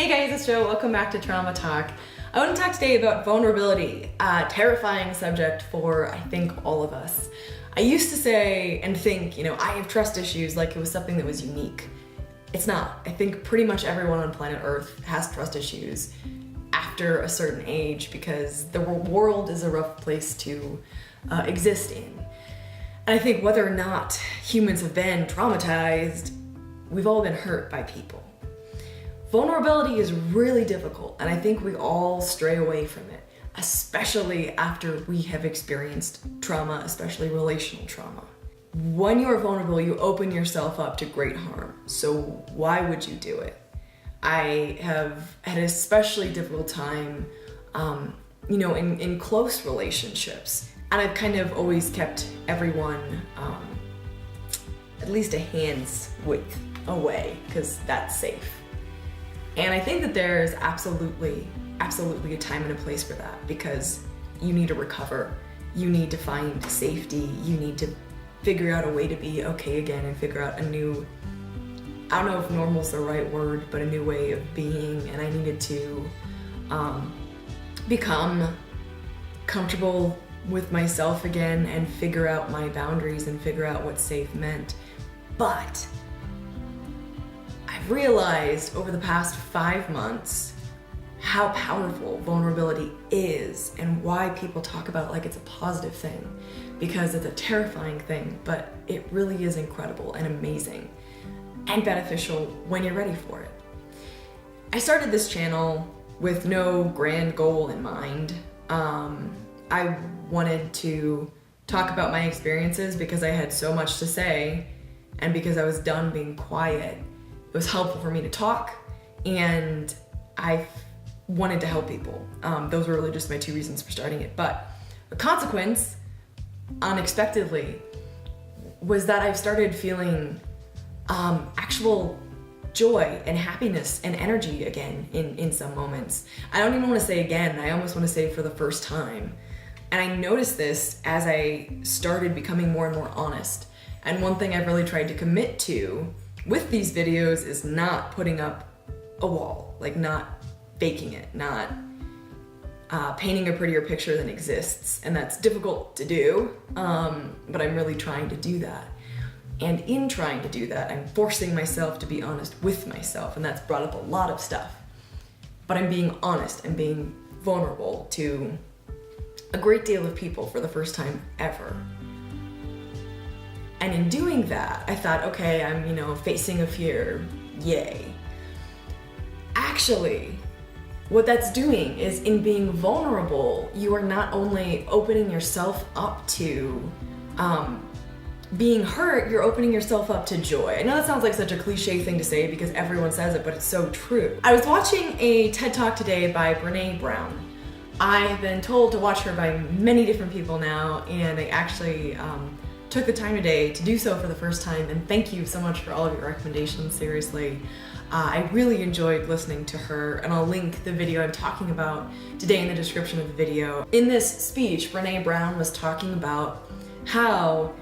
Hey guys, it's Jo. Welcome back to Trauma Talk. I want to talk today about vulnerability, a terrifying subject for, I think, all of us. I used to say and think, I have trust issues like it was something that was unique. It's not. I think pretty much everyone on planet Earth has trust issues after a certain age because the world is a rough place to exist in. And I think whether or not humans have been traumatized, we've all been hurt by people. Vulnerability is really difficult, and I think we all stray away from it, especially after we have experienced trauma, especially relational trauma. When you are vulnerable, you open yourself up to great harm. So why would you do it? I have had an especially difficult time, in close relationships. And I've kind of always kept everyone at least a hand's width away, because that's safe. And I think that there's absolutely a time and a place for that, because you need to recover, you need to find safety, you need to figure out a way to be okay again and figure out a new, I don't know if normal's the right word, but a new way of being. And I needed to become comfortable with myself again and figure out my boundaries and figure out what safe meant. But I've realized over the past 5 months how powerful vulnerability is and why people talk about it like it's a positive thing, because it's a terrifying thing, but it really is incredible and amazing and beneficial when you're ready for it. I started this channel with no grand goal in mind. I wanted to talk about my experiences because I had so much to say, and because I was done being quiet. It was helpful for me to talk, and I wanted to help people. Those were really just my 2 reasons for starting it. But the consequence, unexpectedly, was that I've started feeling actual joy and happiness and energy again in some moments. I don't even want to say again, I almost want to say for the first time. And I noticed this as I started becoming more and more honest. And one thing I've really tried to commit to with these videos is not putting up a wall, like not faking it, not painting a prettier picture than exists. And that's difficult to do, but I'm really trying to do that. And in trying to do that, I'm forcing myself to be honest with myself, and that's brought up a lot of stuff. But I'm being honest and being vulnerable to a great deal of people for the first time ever. And in doing that, I thought, okay, I'm, facing a fear, yay. Actually, what that's doing is in being vulnerable, you are not only opening yourself up to being hurt, you're opening yourself up to joy. I know that sounds like such a cliche thing to say because everyone says it, but it's so true. I was watching a TED Talk today by Brene Brown. I've been told to watch her by many different people now, and I actually took the time today to do so for the first time, and thank you so much for all of your recommendations, seriously. I really enjoyed listening to her, and I'll link the video I'm talking about today in the description of the video. In this speech, Brene Brown was talking about how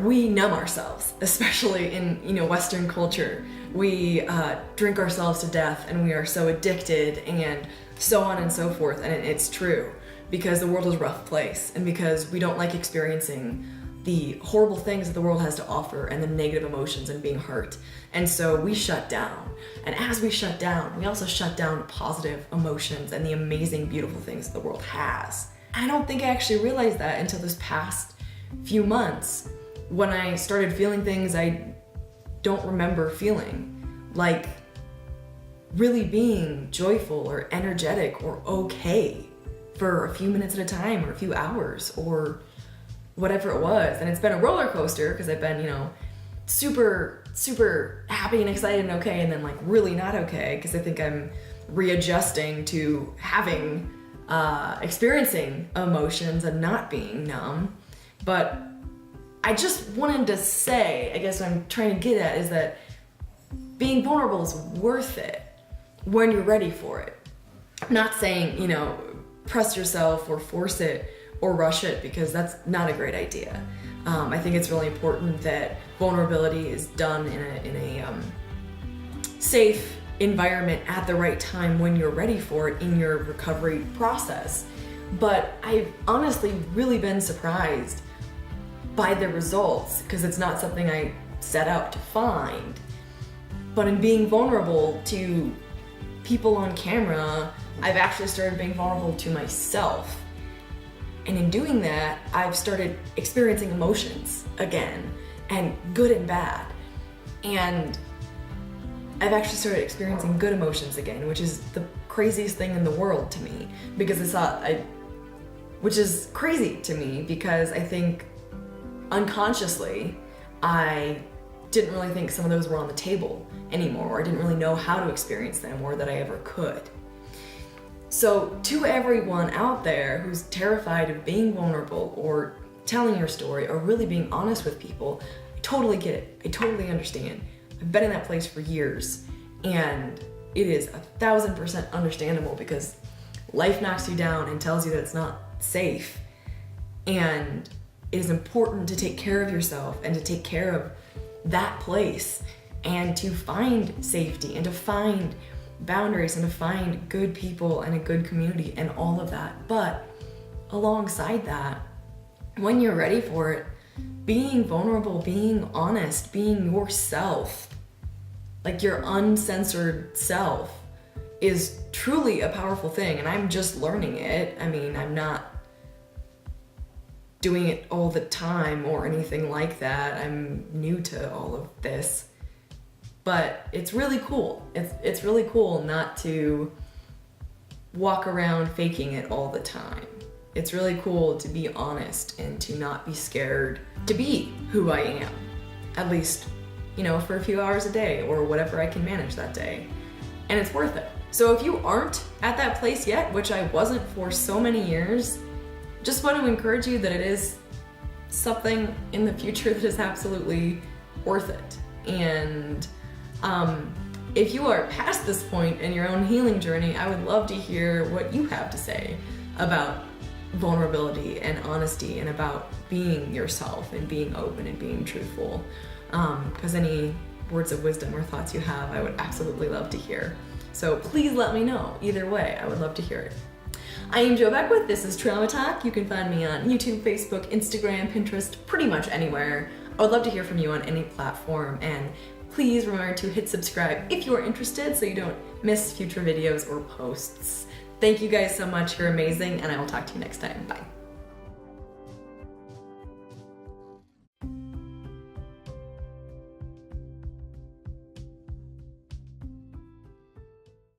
we numb ourselves, especially in Western culture. We drink ourselves to death, and we are so addicted, and so on and so forth. And it's true, because the world is a rough place, and because we don't like experiencing the horrible things that the world has to offer and the negative emotions and being hurt. And so we shut down. And as we shut down, we also shut down positive emotions and the amazing, beautiful things that the world has. And I don't think I actually realized that until this past few months, when I started feeling things I don't remember feeling, like really being joyful or energetic or okay for a few minutes at a time or a few hours or whatever it was. And it's been a roller coaster because I've been, super, super happy and excited and okay, and then like really not okay because I think I'm readjusting to having, experiencing emotions and not being numb. But I just wanted to say, I guess what I'm trying to get at is that being vulnerable is worth it when you're ready for it. I'm not saying, press yourself or force it or rush it, because that's not a great idea. I think it's really important that vulnerability is done in a safe environment at the right time when you're ready for it in your recovery process. But I've honestly really been surprised by the results, because it's not something I set out to find. But in being vulnerable to people on camera, I've actually started being vulnerable to myself. And in doing that, I've started experiencing emotions again, and good and bad. And I've actually started experiencing good emotions again, which is the craziest thing in the world to me, because which is crazy to me because I think unconsciously I didn't really think some of those were on the table anymore, or I didn't really know how to experience them, or that I ever could. So to everyone out there who's terrified of being vulnerable or telling your story or really being honest with people, I totally get it. I totally understand. I've been in that place for years, and it is 1000% understandable, because life knocks you down and tells you that it's not safe. And it is important to take care of yourself and to take care of that place, and to find safety and to find boundaries and to find good people and a good community and all of that. But alongside that, when you're ready for it, being vulnerable, being honest, being yourself, like your uncensored self, is truly a powerful thing. And I'm just learning it. I mean, I'm not doing it all the time or anything like that. I'm new to all of this. But it's really cool. It's really cool not to walk around faking it all the time. It's really cool to be honest and to not be scared to be who I am, at least, for a few hours a day or whatever I can manage that day. And it's worth it. So if you aren't at that place yet, which I wasn't for so many years, just want to encourage you that it is something in the future that is absolutely worth it. And if you are past this point in your own healing journey, I would love to hear what you have to say about vulnerability and honesty and about being yourself and being open and being truthful. Because any words of wisdom or thoughts you have, I would absolutely love to hear. So please let me know. Either way, I would love to hear it. I am Jo Beckwith. This is Trauma Talk. You can find me on YouTube, Facebook, Instagram, Pinterest, pretty much anywhere. I would love to hear from you on any platform, and please remember to hit subscribe if you are interested so you don't miss future videos or posts. Thank you guys so much. You're amazing, and I will talk to you next time. Bye.